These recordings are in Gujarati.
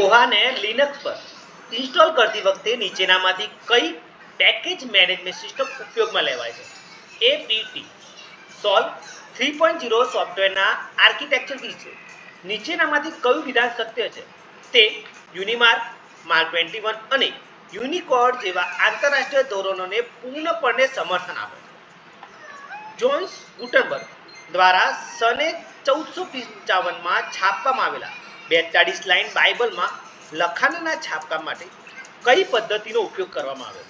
કોહાને લિનક્સ પર ઇન્સ્ટોલ કરતી વખતે નીચેનામાંથી કઈ પેકેજ મેનેજમેન્ટ સિસ્ટમ ઉપયોગમાં લેવાય છે? એપીટી સોલ્વ 3.0 સોફ્ટવેરના આર્કિટેક્ચર વિશે નીચેનામાંથી કયું વિધાન સત્ય છે? તે યુનિમાર્ક, માર્ક 21 અને યુનિકોડ જેવા આંતરરાષ્ટ્રીય ધોરણોને પૂર્ણપણે સમર્થન આપે છે. જોન્સ ગુટનબર્ગ દ્વારા સને 1455માં છાપવામાં આવેલા 42 લાઇન બાઇબલમાં લખાણના છાપકામ માટે કઈ પદ્ધતિનો ઉપયોગ કરવામાં આવ્યો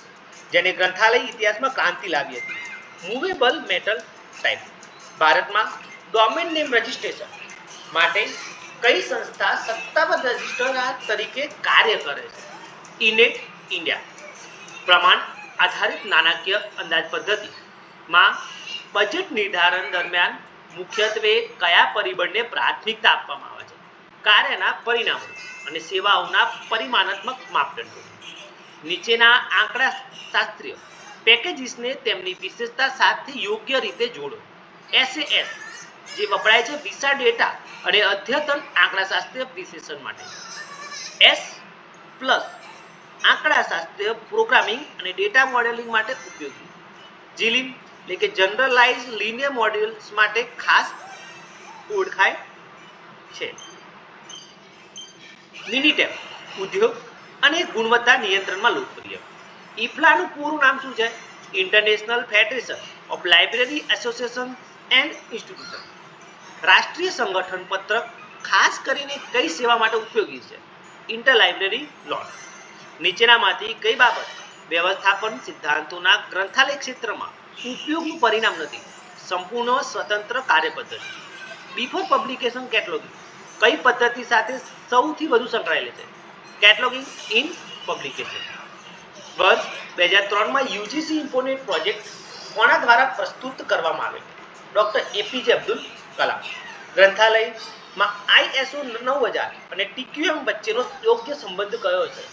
જેને ગ્રંથાલય ઇતિહાસમાં ક્રાંતિ લાવી હતી? Movable metal type. ભારતમાં ડોમેન નેમ રજિસ્ટ્રેશન માટે કઈ સંસ્થા સત્તાબદ્ધ રજિસ્ટ્રાર તરીકે કાર્ય કરે છે? ઇનેટ ઇન્ડિયા. પ્રમાણ આધારિત નાણાકીય અંદાજ પદ્ધતિમાં બજેટ નિર્ધારણ દરમિયાન મુખ્યત્વે કયા પરિબળને પ્રાથમિકતા આપવામાં આવે છે? કાર્યના પરિણામો અને સેવાઓના પરિમાણાત્મક માપદંડો. નીચેના આંકડા શાસ્ત્રીય પેકેજીસને તેમની વિશેષતા સાથે યોગ્ય રીતે જોડો. SAS જે વપરાય છે વિશાળ ડેટા અને અદ્યતન આંકડાશાસ્ત્રીય વિશ્લેષણ માટે. S પ્લસ આંકડાશાસ્ત્રીય પ્રોગ્રામિંગ અને ડેટા મોડેલિંગ માટે ઉપયોગી. જીલિમ એટલે કે જનરલાઇઝ લિનિયર મોડ્યુલ્સ માટે ખાસ ઓળખાય છે. મિનિટેપ ઉદ્યોગ અને ગુણવત્તા નિયંત્રણમાં લોકપ્રિય. ઇફલાનું પૂરું નામ શું છે? International federation of library association and institution. રાષ્ટ્રીય સંગઠન પત્રક ખાસ કરીને કઈ સેવા માટે ઉપયોગી છે? Inter library loan. નીચેનામાંથી કઈ બાબત વ્યવસ્થાપન સિદ્ધાંતોના ગ્રંથાલય ક્ષેત્રમાં ઉપયોગનું પરિણામ નથી? સંપૂર્ણ સ્વતંત્ર કાર્યપદ્ધતિ. બિફોર પબ્લિકેશન કેટલોગિંગ કઈ પદ્ધતિ સાથે સૌથી વધુ સંકળાયેલી છે? કેટલોગિંગ ઇન પબ્લિકેશન. વર્ષ 2003માં યુજીસી ઇમ્પોનેટ પ્રોજેક્ટ કોના દ્વારા પ્રસ્તુત કરવામાં આવેલ? Doctor APJ Abdul Kalam. ગ્રંથાલયમાં ISO 9000 અને TQM વચ્ચેનો યોગ્ય સંબંધ કયો છે?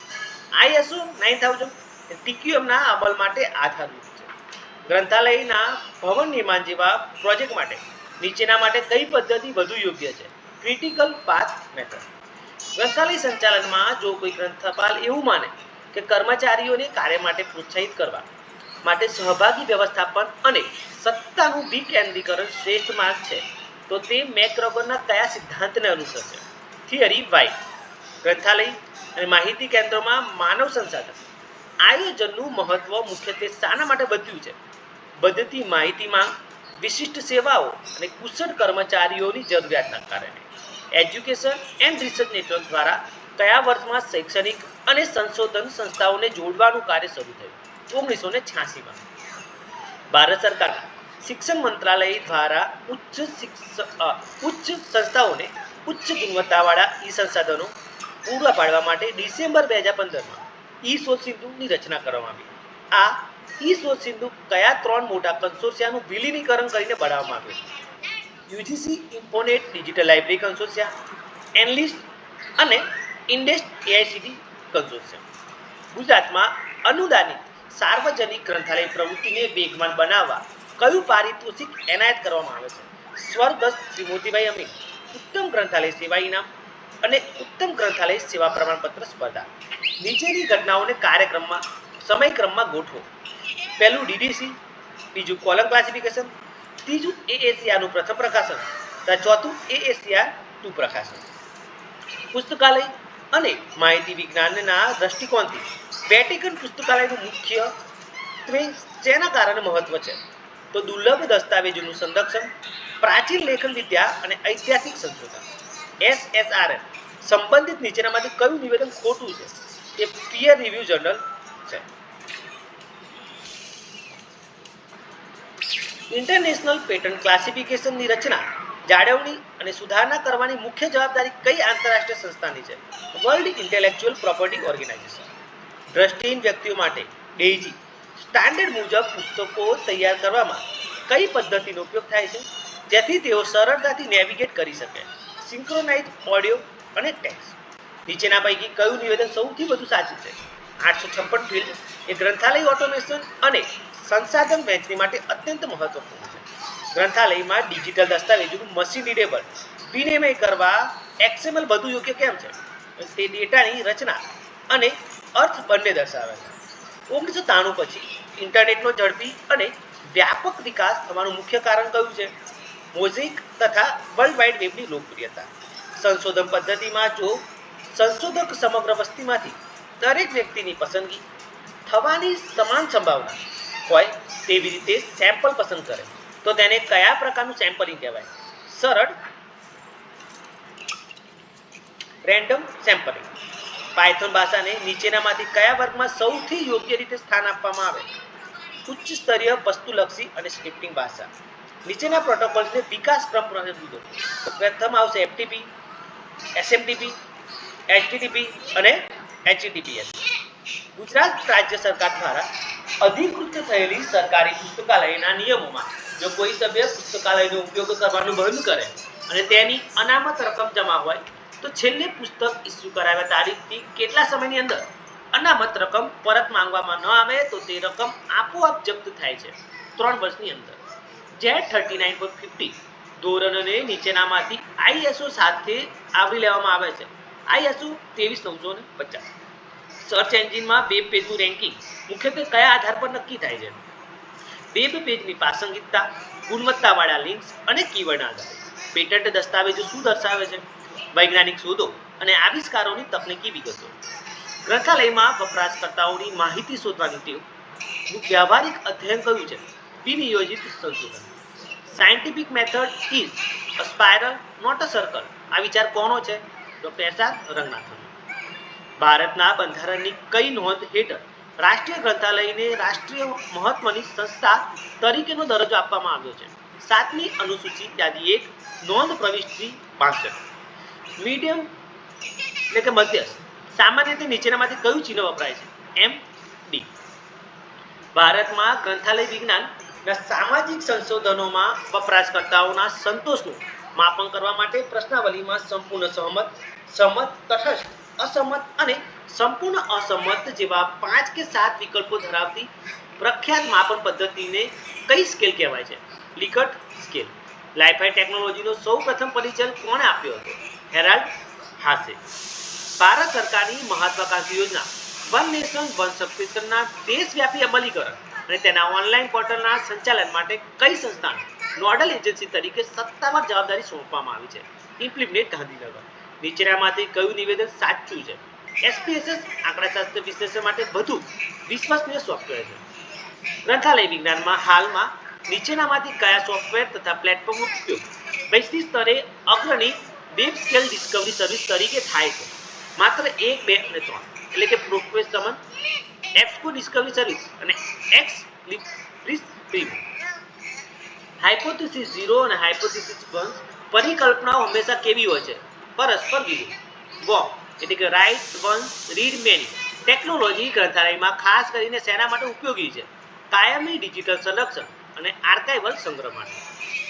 ISO 9000 TQM ના અમલ માટે આધારભૂત છે. ગ્રંથાલયના ભવન નિર્માણ જેવા પ્રોજેક્ટ માટે નીચેના માટે કઈ પદ્ધતિ વધુ યોગ્ય છે? Critical path method. ગ્રંથાલય સંચાલનમાં જો કોઈ ગ્રંથપાલ એવું માને કે કર્મચારીઓને કાર્ય માટે પ્રોત્સાહિત કરવા માટે સહભાગી વ્યવસ્થાપન અને સત્તાનું વિકેન્દ્રીકરણ શ્રેષ્ઠ માર્ગ છે તો તે મેકગ્રેગરના કયા સિદ્ધાંતને અનુસરશે? Theory Y. ગ્રંથાલય અને માહિતી કેન્દ્રોમાં માનવ સંસાધન આયોજનનું મહત્વ મુખ્યત્વે શાના માટે વધ્યું છે? વધતી માહિતીમાં વિશિષ્ટ સેવાઓ અને કુશળ કર્મચારીઓની જરૂરિયાતના કારણે. એજ્યુકેશન એન્ડ રિસર્ચ નેટવર્ક દ્વારા કયા વર્ષમાં શૈક્ષણિક અને સંશોધન સંસ્થાઓને જોડવાનું કાર્ય શરૂ થયું? 1986માં. ભારત સરકારના શિક્ષણ મંત્રાલય દ્વારા ઉચ્ચ સંસ્થાઓને ઉચ્ચ ગુણવત્તાવાળા સંસાધનો પૂરા પાડવા માટે ડિસેમ્બર 2015માં શોધ સિંધુની રચના કરવામાં આવી. આ શોધ સિંધુ કયા 3 મોટા કન્સોર્શિયાનું વિલીનીકરણ કરીને બનાવવામાં આવ્યું? યુજીસી ઇમ્પોનેટ ડિજિટલ લાઇબ્રેરી કન્સોર્શિયા, એનલિસ્ટ અને ઇન્ડેસ્ટ AICTE કન્સોર્શિયમ. ગુજરાતમાં અનુદાનિત સાર્વજનિક ગ્રંથાલય પ્રવૃત્તિને વેગવાન બનાવવા કયું પારિતોષિક એનાયત કરવામાં આવે છે? સ્વર્ગસ્થ શ્રી મોતીભાઈ અમીન ઉત્તમ ગ્રંથાલય સેવા ઇનામ અને ઉત્તમ ગ્રંથાલય સેવા પ્રમાણપત્ર સ્પર્ધા. નીચેની ઘટનાઓને કાર્યક્રમમાં સમયક્રમમાં ગોઠવો. પહેલું DDC, બીજું કોલમ ક્લાસિફિકેશન, ત્રીજું AACRનું પ્રથમ પ્રકાશન, ચોથું AACR2 પ્રકાશન. પુસ્તકાલય અને માહિતી વિજ્ઞાનના દ્રષ્ટિકોણથી વેટિકન પુસ્તકાલયનું મુખ્યત્વે શેના કારણે મહત્વ છે? તો દુર્લભ દસ્તાવેજોનું સંરક્ષણ, પ્રાચીન લેખન વિદ્યા અને ઐતિહાસિક સંશોધન. SSRN સંબંધિત નીચેનામાંથી કયું નિવેદન ખોટું છે? એ પીયર રિવ્યુ જર્નલ છે. ઇન્ટરનેશનલ પેટન્ટ ક્લાસિફિકેશનની રચના, જાળવણી અને સુધારણા કરવાની મુખ્ય જવાબદારી કઈ આંતરરાષ્ટ્રીય સંસ્થાની છે? World intellectual property organization. દ્રષ્ટિહીન વ્યક્તિઓ માટે ડેઇઝી સ્ટાન્ડર્ડ મુજબ પુસ્તકો તૈયાર કરવામાં કઈ પદ્ધતિનો ઉપયોગ થાય છે જેથી તેઓ સરળતાથી નેવિગેટ કરી શકે? સિન્ક્રોનાઇઝ ઓડિયો અને ટેક્સ્ટ. નીચેના પૈકી કયું નિવેદન સૌથી વધુ સાચું છે? 856 ફિલ્ડ એ ગ્રંથાલય ઓટોમેશન અને સંસાધન વહેંચણી માટે અત્યંત મહત્વપૂર્ણ છે. ગ્રંથાલયમાં ડિજિટલ દસ્તાવેજોનું મશીન રીડેબલ વિનિમય કરવા XML વધુ યોગ્ય કેમ છે? તે ડેટાની રચના અને અર્થ બંને દર્શાવે છે. 1993 પછી ઇન્ટરનેટનો ઝડપી અને વ્યાપક વિકાસ થવાનું મુખ્ય કારણ કયું છે? મોઝેઇક તથા વર્લ્ડ વાઇડ વેબની લોકપ્રિયતા. સંશોધન પદ્ધતિમાં જો સંશોધક સમગ્ર વસ્તીમાંથી દરેક વ્યક્તિની પસંદગી થવાની સમાન સંભાવના હોય તેવી રીતે સેમ્પલ પસંદ કરે તો તેને કયા પ્રકારનું સેમ્પલિંગ કહેવાય? સરળ રેન્ડમ સેમ્પલિંગ. પાયથોન ભાષાને નીચેનામાંથી કયા વર્ગમાં સૌથી યોગ્ય રીતે સ્થાન આપવામાં આવે? ઉચ્ચ સ્તરીય વસ્તુલક્ષી અને સ્ક્રિપ્ટિંગ ભાષા. નીચેના પ્રોટોકોલ્સને વિકાસ ક્રમ દો. પ્રથમ આવશે એફટીપી, એસએમટીપી, એચટીટીપી અને એચટીટીપીએસ. ગુજરાત રાજ્ય સરકાર દ્વારા અધિકૃત થયેલી સરકારી પુસ્તકાલયના નિયમોમાં જો કોઈ સભ્ય પુસ્તકાલયનો ઉપયોગ કરવાનું બંધ કરે અને તેની અનામત રકમ જમા હોય તો છેલ્લે પુસ્તક ઇસ્યુ કરાવ્યા તારીખથી કેટલા સમયની અંદર અનામત રકમ પરત માંગવામાં ન આવે તો તે રકમ આપોઆપ જપ્ત થાય છે 3 વર્ષની અંદર. જેટ 39.50 ધોરણને નીચેનામાંથી આઈએસઓ સાથે આવરી લેવામાં આવે છે. આઈએસઓ 23950. સર્ચ એન્જિનમાં વેબ પેજનું રેન્કિંગ મુખ્યત્વે કયા આધાર પર નક્કી થાય છે? વેબ પેજની પ્રાસંગિકતા, ગુણવત્તાવાળા લિંક્સ અને કીવર્ડના આધારે. પેટન્ટ દસ્તાવેજો શું દર્શાવે છે? વૈજ્ઞાનિક શોધો અને આવિષ્કારોની તકનીકી વિગતો. ગ્રંથાલયમાં વપરાશકર્તાઓની માહિતી શોધવાની ટેવ. વ્યવહારિક અધ્યયન કયું છે? વિનિયોજિત સંશોધન. Scientific method is a spiral not a circle. આ વિચાર કોનો છે? Doctor S R. રંગનાથન. ભારતના બંધારણની કઈ નોંધ હેઠળ રાષ્ટ્રીય ગ્રંથાલયને રાષ્ટ્રીય મહત્વની સંસ્થા તરીકેનો દરજ્જો આપવામાં આવ્યો છે? 7મી અનુસૂચિ યાદી 1 નોંધ પ્રવિષ્ટિ 62. મીડિયમ એટલે કે મધ્યસ્થ. સામાન્ય રીતે નીચેનામાંથી કયું ચિહ્ન વપરાય છે? M D. ભારતમાં ગ્રંથાલય વિજ્ઞાનના સામાજિક સંશોધનોમાં વપરાશકર્તાઓના સંતોષનું માપન કરવા માટે પ્રશ્નાવલીમાં સંપૂર્ણ સહમત, સહમત, તટસ્થ, અસહમત અને સંપૂર્ણ અસહમત જેવા 5 કે 7 વિકલ્પો ધરાવતી પ્રખ્યાત માપન પદ્ધતિને કઈ સ્કેલ કહેવાય છે? લિકર્ટ સ્કેલ. લાઇફાઈ ટેકનોલોજીનો સૌપ્રથમ પરિચય કોણે આપ્યો હતો? હેરાલ્ડ હાસે. ભારત સરકારની મહત્વાકાંક્ષી યોજના વન નેશન વન સબસ્ક્રિપ્શનના દેશવ્યાપી અમલીકરણ અને તેના ઓનલાઈન પોર્ટલના સંચાલન માટે કઈ સંસ્થાને નોડલ એજન્સી તરીકે સત્તાવાર જવાબદારી સોંપવામાં આવી છે? ઇમ્પ્લિમેન્ટ ગાંધીનગર. નીચેનામાંથી કયું નિવેદન સાચું છે? એસપીએસએસ આંકડાશાસ્ત્ર વિશ્લેષણ માટે વધુ વિશ્વસનીય સોફ્ટવેર છે. ગ્રંથાલય વિજ્ઞાનમાં હાલમાં નીચેનામાંથી કયા સોફ્ટવેર તથા પ્લેટફોર્મનો ઉપયોગ વૈશ્વિક સ્તરે અગ્રણી વેબ સ્કેલ ડિસ્કવરી સર્વિસ તરીકે થાય છે? માત્ર 1, 2 અને 3 એટલે કે પ્રોફેશનલ એપ્સકો ડિસ્કવરી સર્વિસ અને એક્સ લિબ્રિસ પ્રીમો. હાઇપોથેસિસ 0 અને હાઇપોથેસિસ 1 પરિકલ્પનાઓ હંમેશા કેવી હોય છે? પરસ્પર વિરુદ્ધ. વોક એટલે કે write once read many. Technology ગ્રંથાલયમાં ખાસ કરીને શેના માટે ઉપયોગી છે? કાયમી ડિજિટલ સંરક્ષણ અને આર્કાઇવલ સંગ્રહ માટે.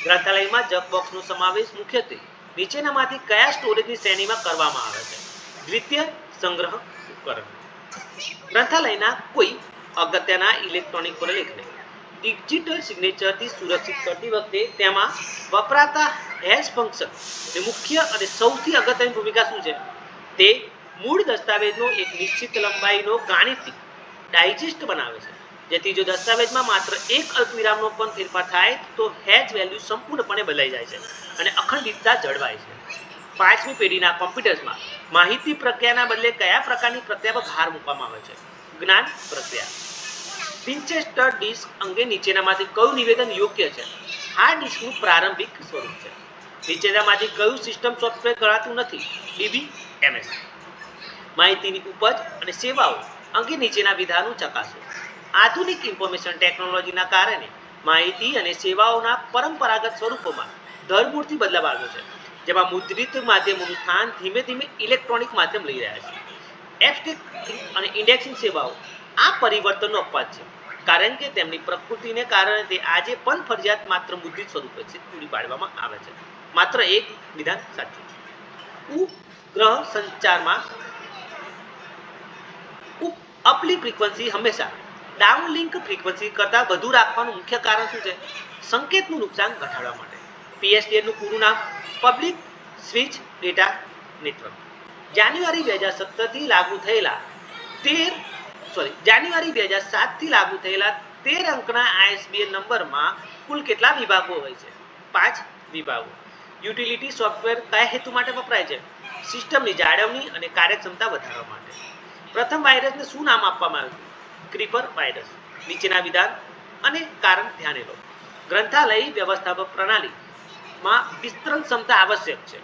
ગ્રંથાલયમાં જગબોક્સનો સમાવેશ મુખ્યત્વે નીચેનામાંથી કયા સ્ટોરેજની શ્રેણીમાં કરવામાં આવે છે? દ્વિતીય સંગ્રહ ઉપકરણ. ગ્રંથાલયના કોઈ અગત્યના ઇલેક્ટ્રોનિક પ્રલેખને ડિજિટલ સિગ્નેચરથી સુરક્ષિત કરતી વખતે તેમાં વપરાતા હેશ ફંક્શન એ મુખ્ય અને સૌથી અગત્યની ભૂમિકા શું છે? તે મૂળ દસ્તાવેજનો એક નિશ્ચિત લંબાઈનો ગાણિતિક ડાયજેસ્ટ બનાવે છે, જેથી જો દસ્તાવેજમાં માત્ર એક અલ્પવિરામનો પણ ફેરફાર થાય તો હેશ વેલ્યુ સંપૂર્ણપણે બદલાઈ જાય છે અને અખંડિતતા જળવાય છે. 5મી પેઢીના કોમ્પ્યુટર્સમાં માહિતી પ્રક્રિયાના બદલે કયા પ્રકારની પ્રક્રિયા પર ભાર મૂકવામાં આવે છે? જ્ઞાન પ્રક્રિયા. વિન્ચેસ્ટર ડિસ્ક અંગે નીચેનામાંથી કયું નિવેદન યોગ્ય છે? હાર્ડ ડિસ્કનું પ્રારંભિક સ્વરૂપ છે. નીચેનામાંથી કયું સિસ્ટમ સોફ્ટવેર ગણાતું નથી? DBMS. માહિતીની ઉપજ અને સેવાઓ અંગે નીચેના વિધાનો ચકાસો. આધુનિક ઇન્ફોર્મેશન ટેકનોલોજીના કારણે માહિતી અને સેવાઓના પરંપરાગત સ્વરૂપોમાં ધરમૂળથી બદલાવ આવ્યો છે, જેમાં મુદ્રિત માધ્યમોનું સ્થાન ધીમે ધીમે ઇલેક્ટ્રોનિક માધ્યમ લઈ રહ્યા છે. એબ્સ્ટ્રેક્ટ અને ઇન્ડેક્સિંગ સેવાઓ આ પરિવર્તનનો અપવાદ છે, કારણ કે તેમની પ્રકૃતિને કારણે તે આજે પણ ફરજિયાત માત્ર મુદ્રિત સ્વરૂપે પૂરી પાડવામાં આવે છે. માત્ર એક વિધાન સાચું. ઉપગ્રહ સંચારમાં અપલિંક ફ્રીક્વન્સી હંમેશા ડાઉનલિંક ફ્રીક્વન્સી કરતાં વધુ રાખવાનું મુખ્ય કારણ શું છે? સંકેતનું નુકસાન ઘટાડવા માટે. PSTN નું પૂરું નામ પબ્લિક સ્વિચ ડેટા નેટવર્ક. જાન્યુઆરી 2017 થી લાગુ થયેલા જાન્યુઆરી 2007 થી લાગુ થયેલા 13 અંકના ISBN નંબરમાં કુલ કેટલા વિભાગો હોય છે? 5 વિભાગો. યુટિલિટી સોફ્ટવેર કયા હેતુ માટે વપરાય છે? સિસ્ટમની જાળવણી અને કાર્યક્ષમતા વધારવા માટે. પ્રથમ વાયરસને શું નામ આપવામાં આવ્યું? ક્રીપર વાયરસ. નીચેના વિધાન અને કારણ ધ્યાને લો. ગ્રંથાલય વ્યવસ્થાપક પ્રણાલીમાં વિસ્તરણ ક્ષમતા આવશ્યક છે.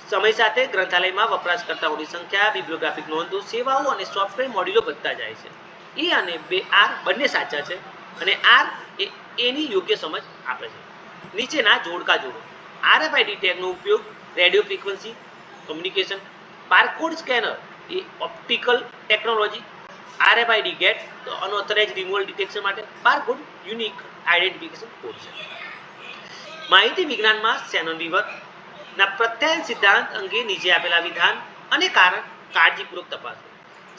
સમય સાથે ગ્રંથાલયમાં વપરાશકર્તાઓની સંખ્યા, બિબ્લિયોગ્રાફિક નોંધો, સેવાઓ અને સોફ્ટવેર મોડ્યુલો વધતા જાય છે. એ અને આર બંને સાચા છે અને આર એની યોગ્ય સમજ આપે છે. નીચેના જોડકા જોડો. RFID ટેગનો ઉપયોગ radio frequency communication, barcode scanner એ ઓપ્ટિકલ ટેકનોલોજી, RFID ગેટ તો અનઓથોરાઇઝ્ડ રિમૂવલ ડિટેક્શન માટે, બારકોડ યુનિક આઇડેન્ટિફિકેશન કોડ છે. માહિતી વિજ્ઞાનમાં શેનોન વીવર ના પ્રત્યાયન સિદ્ધાંત અંગે નીચે આપેલા વિધાન અને કારણ કાળજીપૂર્વક તપાસો.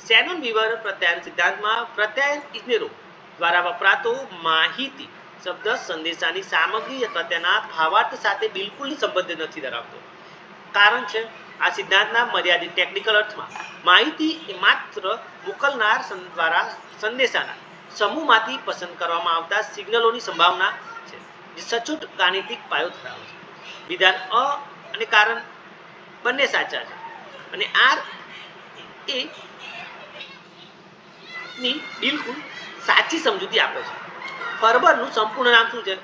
શેનોન વીવર પ્રત્યાયન સિદ્ધાંતમાં પ્રત્યાયન ઇજનેરો દ્વારા વપરાતો માહિતી શબ્દ સંદેશાની સામગ્રી અથવા તેના ભાવાર્થ સાથે બિલકુલ સંબંધ નથી ધરાવતો. કારણ છે આ સિદ્ધાંતના મર્યાદિત ટેકનિકલ અર્થમાં માહિતી એ માત્ર મોકલનાર દ્વારા સંદેશાના સમૂહમાંથી પસંદ કરવામાં આવતા સિગ્નલોની સંભાવના છે જે સચોટ ગાણિતિક પાયો ધરાવે છે. વિધાન અ અને કારણ બંને સાચા છે અને આર એ ની બિલકુલ સાચી સમજૂતી આપે છે. ફર્બરનું સંપૂર્ણ નામ શું છે?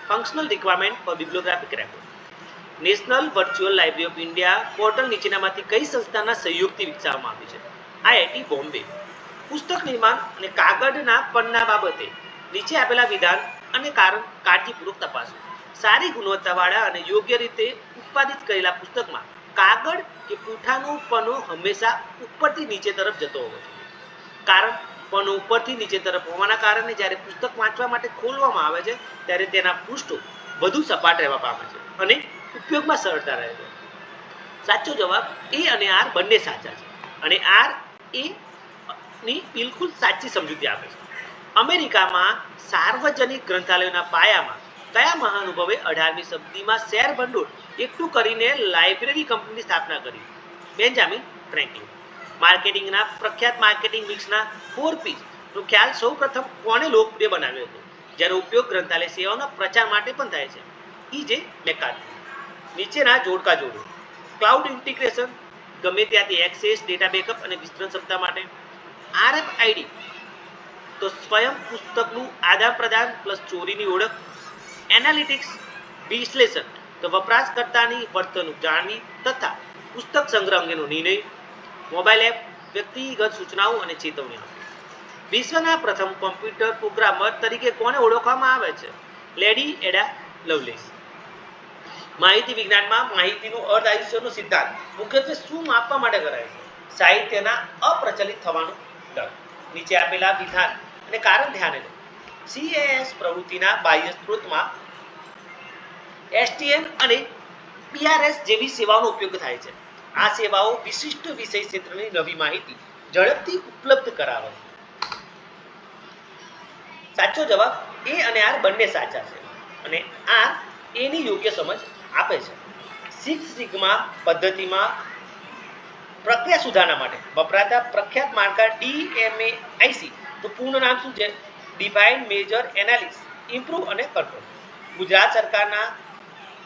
Functional requirement for bibliographic record. National virtual library of India portal નીચેનામાંથી કઈ સંસ્થાના સહયોગથી વિકસાવવામાં આવ્યું છે? IIT બોમ્બે. પુસ્તક નિર્માણ અને કાગળના પન્ના બાબતે નીચે આપેલા વિધાન અને કારણ કાળજીપૂર્વક તપાસો. સારી ગુણવત્તાવાળા અને યોગ્ય રીતે ઉત્પાદિત કરેલા પુસ્તકમાં કાગળ કે પૂંઠાનો પન્નો હંમેશા ઉપરથી નીચે તરફ જતો હોવો જોઈએ. કારણ પન્નો ઉપરથી નીચે તરફ હોવાના કારણે જ્યારે પુસ્તક વાંચવા માટે ખોલવામાં આવે છે ત્યારે તેના પૃષ્ઠો વધુ સપાટ રહેવા પામે છે અને ઉપયોગમાં સરળતા રહે છે. સાચો જવાબ એ અને આર બંને સાચા છે અને આર એ ની બિલકુલ સાચી સમજૂતી આપે છે. અમેરિકામાં સાર્વજનિક ગ્રંથાલયોના પાયામાં કયા મહાનુભાવે 18મી સદીમાં શેર ભંડોળ એકઠું કરીને લાઇબ્રેરી કંપનીની સ્થાપના કરી? Benjamin Franklin. માર્કેટિંગના પ્રખ્યાત માર્કેટિંગ મિક્સના 4P નો ખ્યાલ સૌપ્રથમ કોણે લોકપ્રિય બનાવ્યો હતો જેનો ઉપયોગ ગ્રંથાલય સેવાઓના પ્રચાર માટે પણ થાય છે? E.J. મેકાર્થી. નીચેના જોડકા જોડો. ક્લાઉડ ઇન્ટિગ્રેશન ગમે ત્યાંથી એક્સેસ, ડેટા બેકઅપ અને વિસ્તરણ ક્ષમતા માટે. RFID તો સ્વયં પુસ્તકનું આદાન પ્રદાન પ્લસ ચોરીની ઓળખ. એનાલિટિક્સ વિશ્લેષણ તો વપરાશકર્તાની વર્તણૂક જાણવી તથા પુસ્તક સંગ્રહ અંગેનો નિર્ણય. મોબાઈલ એપ વ્યક્તિગત સૂચનાઓ અને ચેતવણી આપે. વિશ્વના પ્રથમ કોમ્પ્યુટર પ્રોગ્રામર તરીકે કોને ઓળખવામાં આવે છે? લેડી એડા લવલેસ. માહિતી વિજ્ઞાનમાં માહિતીનું અર્ધ આયુષ્યનો સિદ્ધાંત મુખ્યત્વે શું માપવા માટે કરાય છે? સાહિત્યના અપ્રચલિત થવાનો દર. નીચે આપેલા વિધાન અને કારણ ધ્યાને લો. CAS પ્રવૃત્તિના બાહ્ય સ્ત્રોતમાં STM અને PRS જેવી સેવાઓનો ઉપયોગ થાય છે. આ સેવાઓ વિશિષ્ટ વિષય ક્ષેત્રની નવી માહિતી ઝડપથી ઉપલબ્ધ કરાવે છે. સાચો જવાબ એ અને આર બંને સાચા છે અને આર એની યોગ્ય સમજ આપે છે. સિક્સ સિગ્મા પદ્ધતિમાં પ્રક્રિયા સુધારણા માટે વપરાતા પ્રખ્યાત માળખા DMAIC તો પૂર્ણ નામ શું છે? ડિફાઇન, મેજર, એનાલિસ, ઇમ્પ્રૂવ અને કંટ્રોલ. ગુજરાત સરકારના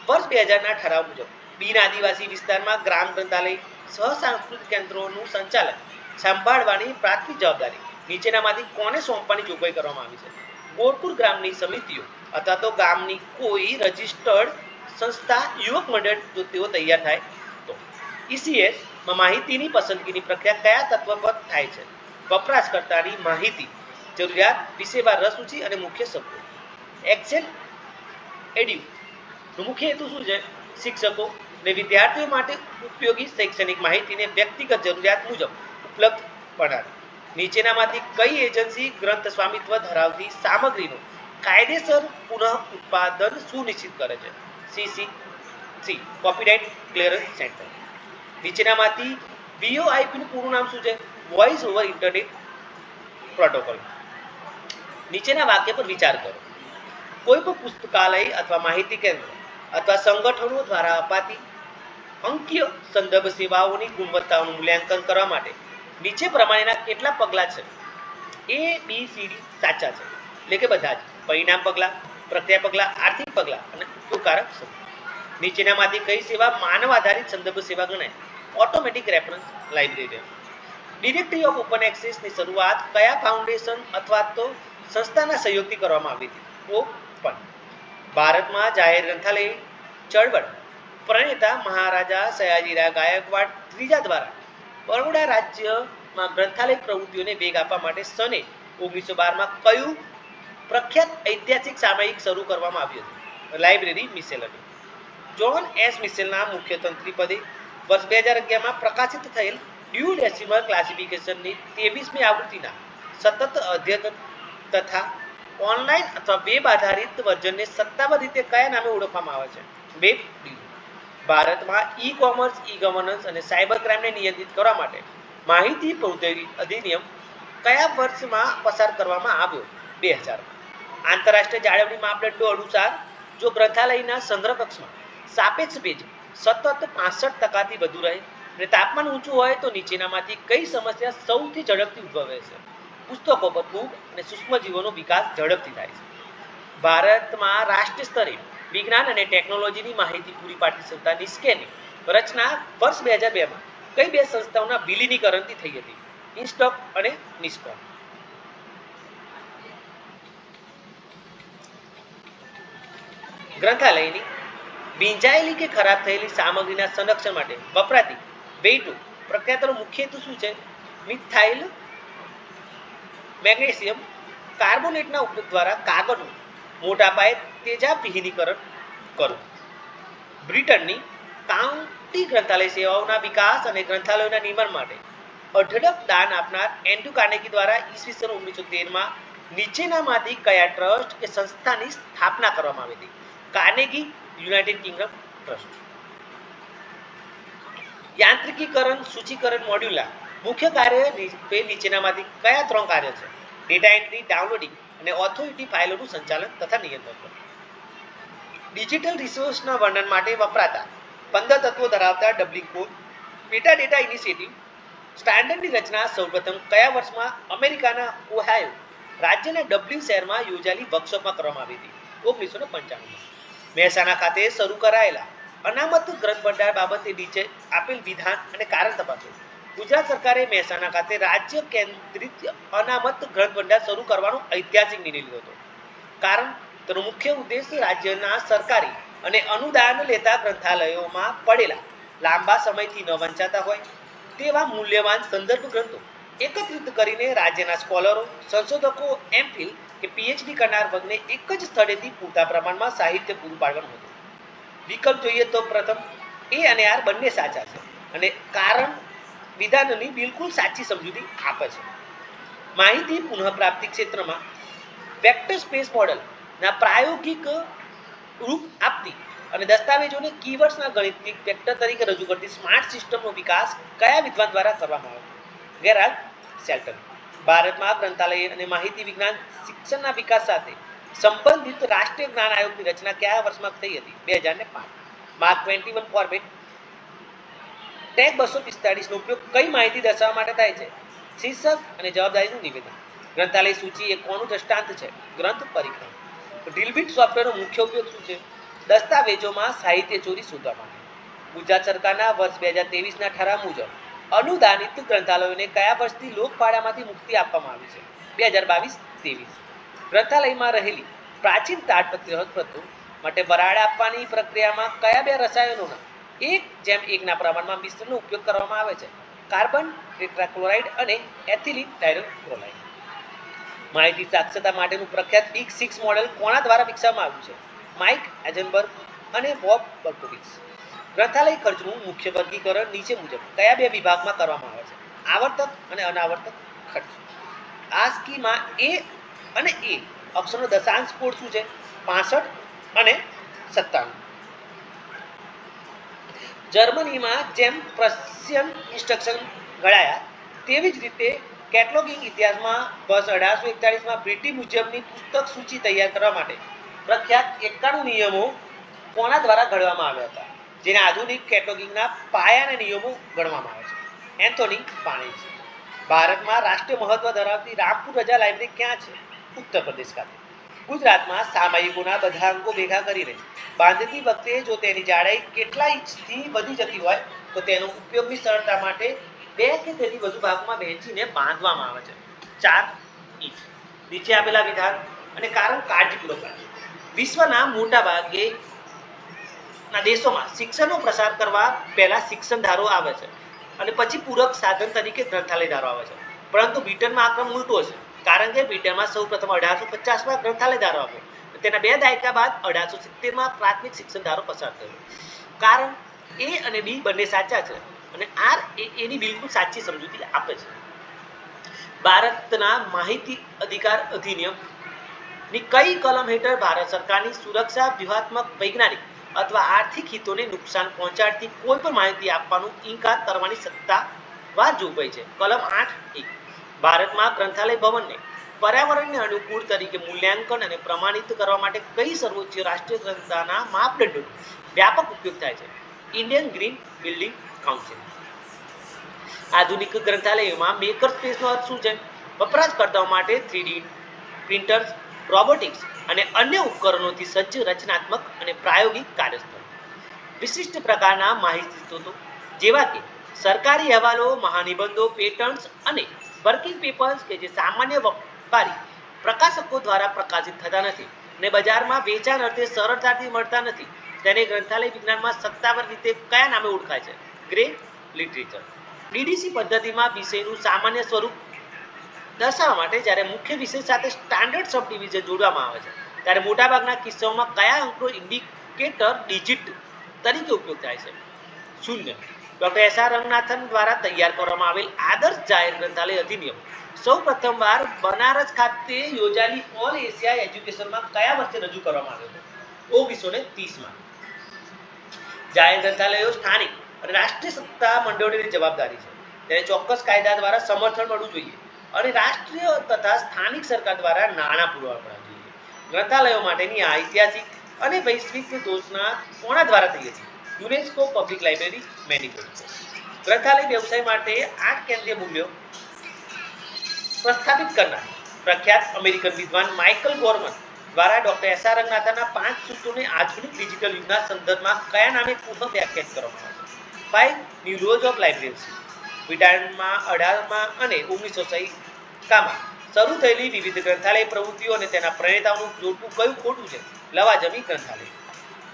વર્ષ 2000ના ઠરાવ મુજબ બિન આદિવાસી વિસ્તારમાં ગ્રામ ગ્રંથાલય સહસાંસ્કૃતિક કેન્દ્રોનું સંચાલન સંભાળવાની પ્રાથમિક જવાબદારી નીચેનામાંથી કોને સોંપવાની જોગવાઈ કરવામાં આવી છે? ગોરખુર ગ્રામની સમિતિઓ અથવા તો ગામની કોઈ રજિસ્ટર્ડ સંસ્થા યુવક મંડળ જો તેઓ તૈયાર થાય તો. ECS માં માહિતીની પસંદગીની પ્રક્રિયા કયા તત્વ પર થાય છે? વપરાશકર્તાની માહિતી જરૂરિયાત, વિષયવાર રસ રુચિ અને મુખ્ય શબ્દો. એક્સેલ એડ્યુ નો મુખ્ય હેતુ શું છે? શિક્ષકો અને વિદ્યાર્થીઓ માટે ઉપયોગી શૈક્ષણિક માહિતીને વ્યક્તિગત જરૂરિયાત મુજબ ઉપલબ્ધ બનાવવી. નીચેનામાંથી કઈ એજન્સી ગ્રંથ સ્વામિત્વ ધરાવતી સામગ્રીનો કાયદેસર પુનઃ ઉત્પાદન સુનિશ્ચિત કરે છે? CC3 copyright clearance centre. નીચેનામાંથી VoIP નું પૂરું નામ શું છે? Voice over internet protocol. નીચેના વાક્ય પર વિચાર કરો. કોઈ પણ પુસ્તકાલય અથવા માહિતી કેન્દ્ર અથવા સંગઠનો દ્વારા અપાતી અંકીય સંદર્ભ સેવાઓની ગુણવત્તાનું મૂલ્યાંકન કરવા માટે નીચે પ્રમાણેના કેટલા પગલાં છે? ABCD સાચા છે, એટલે કે બધા જ. પરિણામ પગલાં, પ્રક્રિયા પગલાં, આર્થિક પગલાં અને ઉપયોગકારક સમૂહ. નીચેનામાંથી કઈ સેવા માનવ આધારિત સંદર્ભ સેવા ગણાય? Automatic reference library. Directory of open એક્સેસની શરૂઆત કયા ફાઉન્ડેશન અથવા તો સંસ્થાના સહયોગથી કરવામાં આવી હતી? ઓપન. ભારતમાં જાહેર ગ્રંથાલય ચળવળ પ્રણેતા મહારાજા સયાજીરાવ ગાયકવાડ ત્રીજા દ્વારા બરોડા રાજ્યમાં ગ્રંથાલય પ્રવૃત્તિઓને વેગ આપવા માટે સને 1912માં કયું પ્રખ્યાત ઐતિહાસિક સામયિક શરૂ કરવામાં આવ્યું હતું? લાઇબ્રેરી મિસેલની. જ્હોન એસ મિશેલના મુખ્ય તંત્રી પદે વર્ષ 2011માં પ્રકાશિત થયેલ ડ્યુ ડેસિમલ ક્લાસિફિકેશનની 23મી આવૃત્તિના સતત અદ્યતન તથા ઓનલાઈન અથવા વેબ આધારિત વર્ઝનને સત્તાવાર રીતે કયા નામે ઓળખવામાં આવે છે? Web D. ભારતમાં ઈ કોમર્સ, ઈ ગવર્નન્સ અને સાયબર ક્રાઇમને નિયંત્રિત કરવા માટે માહિતી પ્રૌદ્યોગિકી અધિનિયમ કયા વર્ષમાં પસાર કરવામાં આવ્યો? 2000. આંતરરાષ્ટ્રીય જાળવણી માપદંડો અનુસાર જો ગ્રંથાલયના સંગ્રહ કક્ષમાં સાપેક્ષ ભેજ સતત 65% વધુ રહે અને તાપમાન ઊંચું હોય તો નીચેનામાંથી કઈ સમસ્યા સૌથી ઝડપથી ઉદ્ભવે છે? પુસ્તકો પર ફૂગ અને સૂક્ષ્મજીવોનો વિકાસ ઝડપથી થાય છે. ભારતમાં રાષ્ટ્રીય સ્તરે વિજ્ઞાન અને ટેકનોલોજીની માહિતી પૂરી પાડતી સંસ્થા નિસ્કેની રચના વર્ષ 2002માં કઈ બે સંસ્થાઓના વિલીનીકરણથી થઈ હતી? ઇન્સ્ટોક અને નિસ્કોમ. ગ્રંથાલયની ભીંજાયેલી કે ખરાબ થયેલી સામગ્રીના સંરક્ષણ માટે વપરાતી વેઇટુ પ્રક્રિયાનો મુખ્ય હેતુ શું છે? મિથાઇલ મેગ્નેશિયમ કાર્બોનેટના ઉપયોગ દ્વારા કાગળનું મોટા પાયે તેજાબવિહીનીકરણ કરવું. બ્રિટનની કાઉન્ટી ગ્રંથાલય સેવાઓના વિકાસ અને ગ્રંથાલયોના નિર્માણ માટે અઢળક દાન આપનાર એન્ડ્રુ કાર્નેગી દ્વારા ઈસવીસન 1913માં નીચેનામાંથી કયા ટ્રસ્ટ કે સંસ્થાની સ્થાપના કરવામાં આવી હતી? Carnegie United Kingdom trust. યાંત્રિકીકરણ સૂચિકરણ મોડ્યુલના મુખ્ય કાર્ય નીચેનામાંથી કયા 3 કાર્ય છે? ડેટા એન્ટ્રી, ડાઉનલોડિંગ અને ઓથોરિટી ફાઇલોનું સંચાલન તથા નિયંત્રણ કરવું. ડિજિટલ રિસોર્સના વર્ણન માટે વપરાતા 15 તત્વો ધરાવતા Dublin core metadata initiative સ્ટાન્ડર્ડની રચના સૌપ્રથમ કયા વર્ષમાં અમેરિકાના ઓહાયો રાજ્યના ડબલિન શહેરમાં યોજાયેલી વર્કશોપમાં કરવામાં આવી હતી? 1995માં. મહેસાણા ખાતે શરૂ કરાયેલા અનામત ગ્રંથ ભંડાર બાબતે નીચે આપેલ વિધાન અને કારણ તપાસો. ગુજરાત સરકારે મહેસાણા ખાતે રાજ્ય કેન્દ્રિત અનામત ગ્રંથ ભંડાર શરૂ કરવાનો ઐતિહાસિક નિર્ણય લીધો હતો. કારણ તેનો મુખ્ય ઉદ્દેશ રાજ્યના સરકારી અને અનુદાન લેતા ગ્રંથાલયોમાં પડેલા લાંબા સમયથી ન વંચાતા હોય તેવા મૂલ્યવાન સંદર્ભ ગ્રંથો એકત્રિત કરીને રાજ્યના સ્કોલરો, સંશોધકો, એમફિલ કે પીએચડી કરનાર વર્ગને એક જ સ્થળેથી પૂરતા પ્રમાણમાં સાહિત્ય પૂરું પાડવાનું હતું. વિકલ્પ જોઈએ તો પ્રથમ એ અને આર બંને સાચા છે અને કારણ વિધાનની બિલકુલ સાચી સમજૂતી આપે છે. માહિતી પુનઃપ્રાપ્તિ ક્ષેત્રમાં વેક્ટર સ્પેસ મોડલના પ્રાયોગિક રૂપ આપતી અને દસ્તાવેજોને કીવર્ડ્સના ગણિતિક વેક્ટર તરીકે રજૂ કરતી સ્માર્ટ સિસ્ટમનો વિકાસ કયા વિદ્વાન દ્વારા કરવામાં આવ્યો? Gerald Shelton. ભારતમાં ગ્રંથાલય અને માહિતી વિજ્ઞાન શિક્ષણના વિકાસ સાથે સંબંધિત રાષ્ટ્રીય જ્ઞાન આયોગની રચના કયા વર્ષમાં થઈ હતી? 2005. માર્ક 21 ફોર્મેટ ટેગ 245 નો ઉપયોગ કઈ માહિતી દર્શાવવા માટે થાય છે? શીર્ષક અને જવાબદારીનું નિવેદન. ગ્રંથાલય સૂચિ એ કોનું દ્રષ્ટાંત છે? ગ્રંથ પરિક્રમા. ડ્રીલબિટ સોફ્ટવેરનો મુખ્ય ઉપયોગ શું છે? દસ્તાવેજોમાં સાહિત્ય ચોરી શોધવા માટે. ગુજરાત સરકારના વર્ષ 2023ના ઠરાવ મુજબ અનુદાનિત ગ્રંથાલયોને કયા વર્ષથી લોકફાળામાંથી મુક્તિ આપવામાં આવી છે? 2022-23. ગ્રંથાલયમાં રહેલી પ્રાચીન તાડપત્રી હસ્તપ્રતો માટે વરાળ આપવાની પ્રક્રિયામાં કયા બે રસાયણોના 1:1 પ્રમાણમાં મિશ્રણનો ઉપયોગ કરવામાં આવે છે? કાર્બન ટેટ્રાક્લોરાઇડ અને એથિલિન ડાયક્લોરાઇડ. માહિતી સાક્ષરતા માટેનું પ્રખ્યાત બિગ 6 મોડેલ કોના દ્વારા વિકસાવવામાં આવ્યું છે? માઇક એઝનબર્ગ અને બોબ બર્કોવિટ્ઝ. ગ્રંથાલય ખર્ચનું મુખ્ય વર્ગીકરણ નીચે મુજબ કયા બે વિભાગમાં કરવામાં આવે છે? આવર્તક અને અનાવર્તક ખર્ચ. આ સ્કીમમાં એ અને એ અક્ષરનો દશાંશ કોડ શું છે? 65 અને 97. જર્મનીમાં જેમ પ્રશિયન ઇન્સ્ટ્રક્શન ઘડાયા તેવી જ રીતે કેટલોગિંગ ઇતિહાસમાં વર્ષ 1841માં બ્રિટિશ મ્યુઝિયમની પુસ્તક સૂચિ તૈયાર કરવા માટે પ્રખ્યાત 91 નિયમો કોના દ્વારા ઘડવામાં આવ્યા હતા? જેને આધુનિક કેટેલોગિંગના પાયાના નિયમો ગણવામાં આવે છે. એન્થોની પાણીજી. ભારતમાં રાષ્ટ્રીય મહત્વ ધરાવતી રામપુર રજા લાઇબ્રેરી ક્યાં છે? ઉત્તર પ્રદેશ ખાતે. ગુજરાતમાં સામયિકોના બધા અંકો ભેગા કરીને બાંધતી વખતે જો તેની જાડાઈ કેટલા ઇંચથી વધી જતી હોય તો તેનો ઉપયોગની સરળતા માટે 2 કે તેથી વધુ ભાગમાં વહેંચીને બાંધવામાં આવે છે. 4 ઇંચ. નીચે આપેલા વિધાન અને કારણ કાળજીપૂર્વક વાંચો. વિશ્વના મોટા ભાગે ના દેશોમાં શિક્ષણનો પ્રસાર કરવા પહેલા શિક્ષણ ધારો આવે છે અને પછી પૂરક સાધન તરીકે ગ્રંથાલય ધારો આવે છે. પરંતુ બ્રિટનમાં આ ક્રમ ઉલટો છે, કારણ કે બ્રિટનમાં સૌપ્રથમ 1850માં ગ્રંથાલય ધારો આવ્યો. તેના 2 દાયકા બાદ 1870માં પ્રાથમિક શિક્ષણ ધારો પસાર થયો. કારણ એ અને બી બંને સાચા છે અને આર એની બિલકુલ સાચી સમજૂતી આપે છે. ભારતના માહિતી અધિકાર અધિનિયમ ની કઈ કલમ હેઠળ ભારત સરકારની સુરક્ષા વ્યૂહાત્મક વૈજ્ઞાનિક અથવા આર્થિક હિતોને નુકસાન પહોંચાડતી કોઈ પણ માહિતી આપવાનો ઇનકાર કરવાની સત્તાવાર જોગવાઈ છે? કલમ 8(1). ભારતમાં ગ્રંથાલય ભવનને પર્યાવરણને અનુકૂળ તરીકે મૂલ્યાંકન અને પ્રમાણિત કરવા માટે કઈ સર્વોચ્ચ રાષ્ટ્રીય ગ્રંથના માપદંડોનો વ્યાપક ઉપયોગ થાય છે? Indian green building council. આધુનિક ગ્રંથાલયોમાં મેકર સ્પેસનો અર્થ શું છે? વપરાશકર્તાઓ માટે 3D પ્રિન્ટર્સ, રોબોટિક્સ અને અન્ય ઉપકરણોથી સજ્જ રચનાત્મક અને પ્રાયોગિક કાર્યસ્થળ. વિશિષ્ટ પ્રકારના માહિતી સ્ત્રોતો જેવા કે સરકારી અહેવાલો, મહાનિબંધો, પેટન્ટ્સ અને વર્કિંગ પેપર્સ કે જે સામાન્ય વ્યાપારી પ્રકાશકો દ્વારા પ્રકાશિત થતા નથી અને બજારમાં વેચાણ અર્થે સરળતાથી મળતા નથી, તેને ગ્રંથાલય વિજ્ઞાનમાં સત્તાવાર રીતે કયા નામે ઓળખાય છે? Grey literature. ડીડીસી પદ્ધતિમાં વિષયનું સામાન્ય સ્વરૂપ દર્શાવવા માટે જ્યારે મુખ્ય વિષય સાથે સ્ટાન્ડર્ડ સબ ડિવિઝન જોડવામાં આવે છે ત્યારે મોટાભાગના કિસ્સાઓમાં કયા અંકનો ઇન્ડિકેટર ડિજિટ તરીકે ઉપયોગ થાય છે? 0. ડોક્ટર એસ આર રંગનાથન દ્વારા તૈયાર કરવામાં આવેલ આદર્શ જાહેર ગ્રંથાલય અધિનિયમ સૌ પ્રથમવાર બનારસ ખાતે યોજાયેલી ઓલ એશિયા એજ્યુકેશનમાં કયા વર્ષે રજૂ કરવામાં આવ્યો હતો? 1930માં. જાહેર ગ્રંથાલયો સ્થાનિક અને રાષ્ટ્રીય સત્તા મંડળોની જવાબદારી છે. તેને ચોક્કસ કાયદા દ્વારા સમર્થન મળવું જોઈએ અને રાષ્ટ્રીય તથા સ્થાનિક સરકાર દ્વારા નાણાં પૂરા પાડવા જોઈએ. ગ્રંથાલયો માટેની આ ઐતિહાસિક અને વૈશ્વિક ઘોષણા કોના દ્વારા થઈ હતી? UNESCO public library manifesto. ગ્રંથાલય વ્યવસાય માટે 8 કેન્દ્રીય મૂલ્યો પ્રસ્થાપિત કરનાર પ્રખ્યાત અમેરિકન વિદ્વાન માઇકલ ગોર્મન દ્વારા ડોક્ટર એસ આર રંગનાથનના 5 સૂત્રોને આધુનિક ડિજિટલ યુગના સંદર્ભમાં કયા નામે પુનઃ વ્યાખ્યાયિત કરવામાં આવે છે? 5 ન્યૂ રોલ્સ ઓફ લાઇબ્રેરી. બ્રિટનમાં 18માં અને 1960માં શરૂ થયેલી વિવિધ ગ્રંથાલય પ્રવૃત્તિઓ અને તેના પ્રણેતાઓનું જોડવું કયું ખોટું છે? લવાજમી ગ્રંથાલય.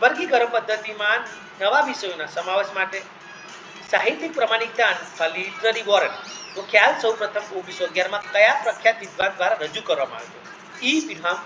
વર્ગીકરણ પદ્ધતિમાં નવા વિષયોના સમાવેશ માટે સાહિત્યિક પ્રમાણિકતા અથવા લિટરરી વોરંટ નો ખ્યાલ સૌપ્રથમ 1911માં કયા પ્રખ્યાત વિદ્વાન દ્વારા રજૂ કરવામાં આવ્યો? ઈ. પિનહામ.